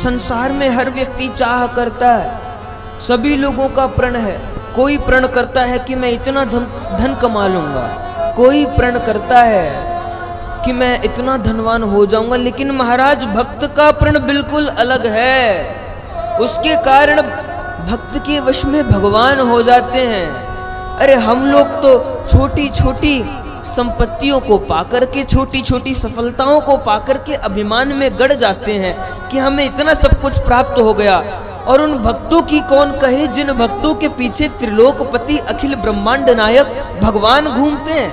संसार में हर व्यक्ति चाह करता है, सभी लोगों का प्रण है। कोई प्रण करता है कि मैं इतना धन कमा लूंगा, कोई प्रण करता है कि मैं इतना धनवान हो जाऊंगा। लेकिन महाराज भक्त का प्रण बिल्कुल अलग है। उसके कारण भक्त के वश में भगवान हो जाते हैं। अरे हम लोग तो छोटी छोटी संपत्तियों को पाकर के, छोटी छोटी सफलताओं को पाकर के अभिमान में गड़ जाते हैं कि हमें इतना सब कुछ प्राप्त हो गया। और उन भक्तों की कौन कहे जिन भक्तों के पीछे त्रिलोकपति अखिल ब्रह्मांड नायक भगवान घूमते हैं।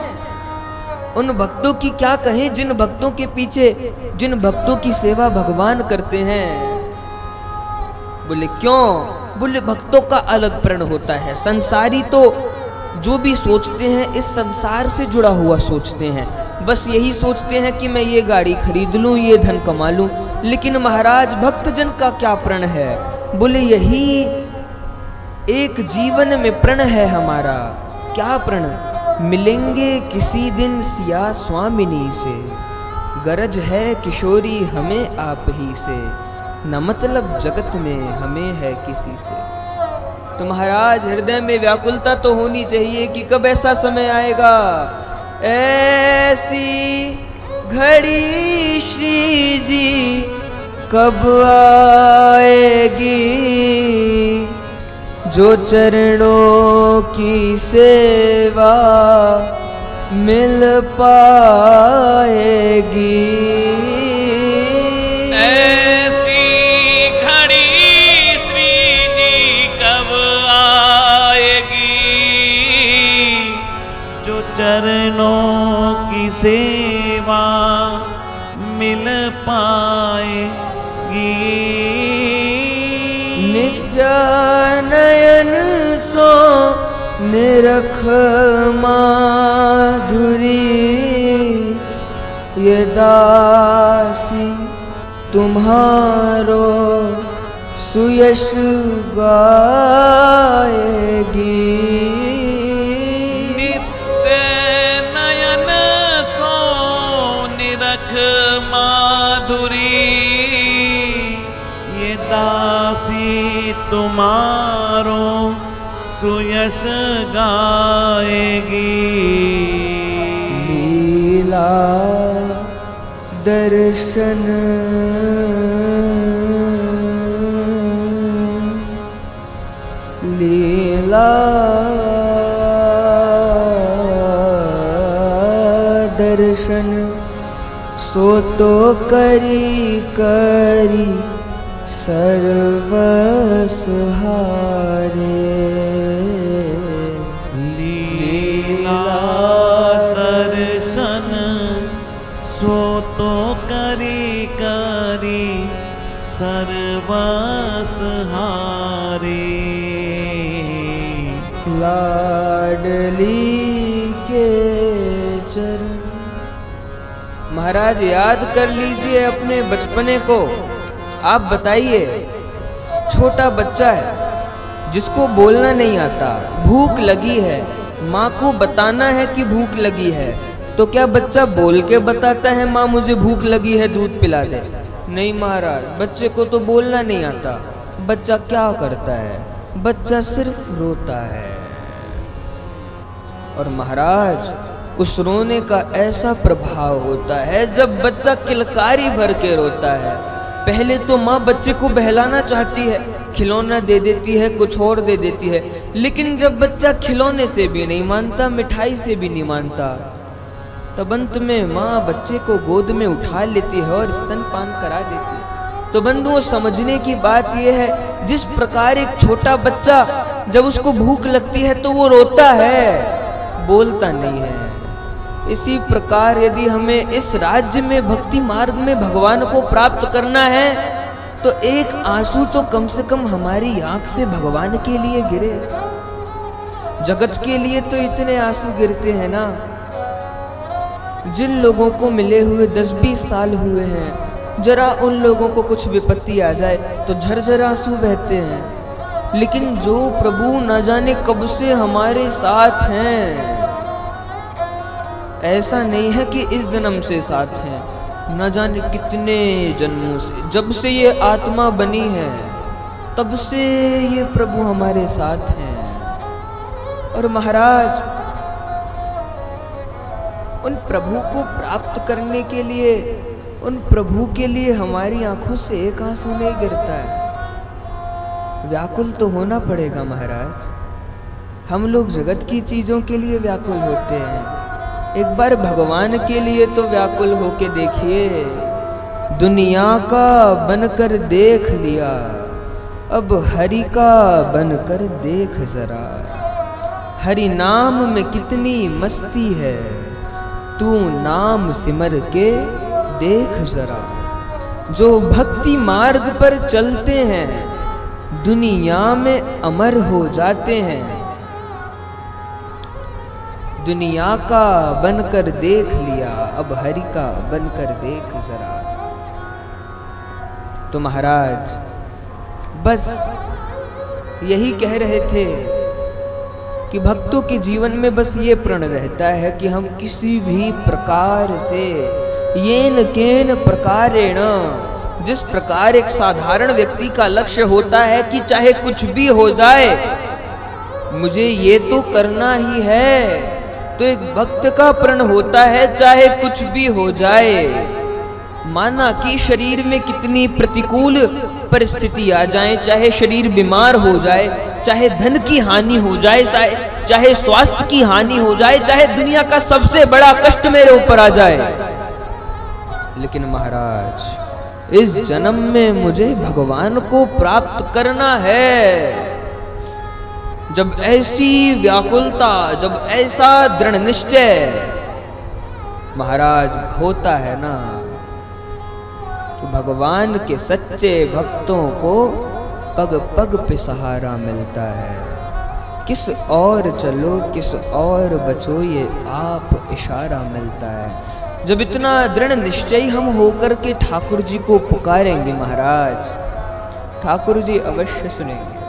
उन भक्तों की क्या कहें जिन भक्तों के पीछे, जिन भक्तों की सेवा भगवान करते हैं। बोले क्यों? बोले भक्तों का अलग प्रण होता है। संसारी तो जो भी सोचते हैं इस संसार से जुड़ा हुआ सोचते हैं, बस यही सोचते हैं कि मैं ये गाड़ी खरीद लूं, ये धन कमा लूं। लेकिन महाराज भक्तजन का क्या प्रण है? बोले यही एक जीवन में प्रण है हमारा। क्या प्रण? मिलेंगे किसी दिन सिया स्वामिनी से, गरज है किशोरी हमें आप ही से, न मतलब जगत में हमें है किसी से। तो महाराज हृदय में व्याकुलता तो होनी चाहिए कि कब ऐसा समय आएगा, ऐसी घड़ी श्री जी कब आएगी, जो चरणों की सेवा मिल पाएगी। ऐसी घड़ी श्री जी कब आएगी, जो चरणों की सेवा मिल पाएगी। निज नयन सो निरख माधुरी, ये दासी तुम्हारो सुयश गाएगी। नित्य नयन सो निरख माधुरी, ये दासी तुम्हारो सुयश गाएगी। लीला दर्शन लीला दर्शन सो तो करी करी सर्वस हारे। लीला दर्शन सो तो करी करी सर्वस हारे। लाडली के चरण। महाराज याद कर लीजिए अपने बचपने को। आप बताइए, छोटा बच्चा है जिसको बोलना नहीं आता, भूख लगी है, माँ को बताना है कि भूख लगी है, तो क्या बच्चा बोल के बताता है माँ मुझे भूख लगी है दूध पिला दे? नहीं महाराज, बच्चे को तो बोलना नहीं आता। बच्चा क्या करता है? बच्चा सिर्फ रोता है। और महाराज उस रोने का ऐसा प्रभाव होता है जब बच्चा किलकारी भर के रोता है। पहले तो माँ बच्चे को बहलाना चाहती है, खिलौना दे देती है, कुछ और दे देती है, लेकिन जब बच्चा खिलौने से भी नहीं मानता, मिठाई से भी नहीं मानता, तब अंत में माँ बच्चे को गोद में उठा लेती है और स्तनपान करा देती है। तो बंधुओं, समझने की बात यह है, जिस प्रकार एक छोटा बच्चा जब उसको भूख लगती है तो वो रोता है, बोलता नहीं है। इसी प्रकार यदि हमें इस राज्य में भक्ति मार्ग में भगवान को प्राप्त करना है तो एक आंसू तो कम से कम हमारी आंख से भगवान के लिए गिरे। जगत के लिए तो इतने आंसू गिरते हैं ना। जिन लोगों को मिले हुए 10-20 साल हुए हैं, जरा उन लोगों को कुछ विपत्ति आ जाए तो झरझर आंसू बहते हैं। लेकिन जो प्रभु न जाने कब से हमारे साथ हैं, ऐसा नहीं है कि इस जन्म से साथ हैं, न जाने कितने जन्मों से, जब से ये आत्मा बनी है तब से ये प्रभु हमारे साथ हैं। और महाराज उन प्रभु को प्राप्त करने के लिए, उन प्रभु के लिए हमारी आंखों से एक आंसू नहीं गिरता है। व्याकुल तो होना पड़ेगा महाराज। हम लोग जगत की चीजों के लिए व्याकुल होते हैं, एक बार भगवान के लिए तो व्याकुल होके देखिए। दुनिया का बनकर देख लिया, अब हरि का बनकर देख जरा। हरि नाम में कितनी मस्ती है, तू नाम सिमर के देख जरा। जो भक्ति मार्ग पर चलते हैं दुनिया में अमर हो जाते हैं। दुनिया का बनकर देख लिया, अब हरि का बनकर देख जरा। तो महाराज बस यही कह रहे थे कि भक्तों के जीवन में बस ये प्रण रहता है कि हम किसी भी प्रकार से, येन केन प्रकारेण, जिस प्रकार एक साधारण व्यक्ति का लक्ष्य होता है कि चाहे कुछ भी हो जाए मुझे ये तो करना ही है, तो एक भक्त का प्रण होता है चाहे कुछ भी हो जाए। माना कि शरीर में कितनी प्रतिकूल परिस्थिति आ जाए, चाहे शरीर बीमार हो जाए, चाहे धन की हानि हो जाए, चाहे स्वास्थ्य की हानि हो जाए, चाहे दुनिया का सबसे बड़ा कष्ट मेरे ऊपर आ जाए, लेकिन महाराज इस जन्म में मुझे भगवान को प्राप्त करना है। जब ऐसी व्याकुलता, जब ऐसा दृढ़ निश्चय महाराज होता है ना, तो भगवान के सच्चे भक्तों को पग पग पे सहारा मिलता है। किस और चलो किस और बचो ये आप इशारा मिलता है। जब इतना दृढ़ निश्चयी हम होकर के ठाकुर जी को पुकारेंगे महाराज, ठाकुर जी अवश्य सुनेंगे।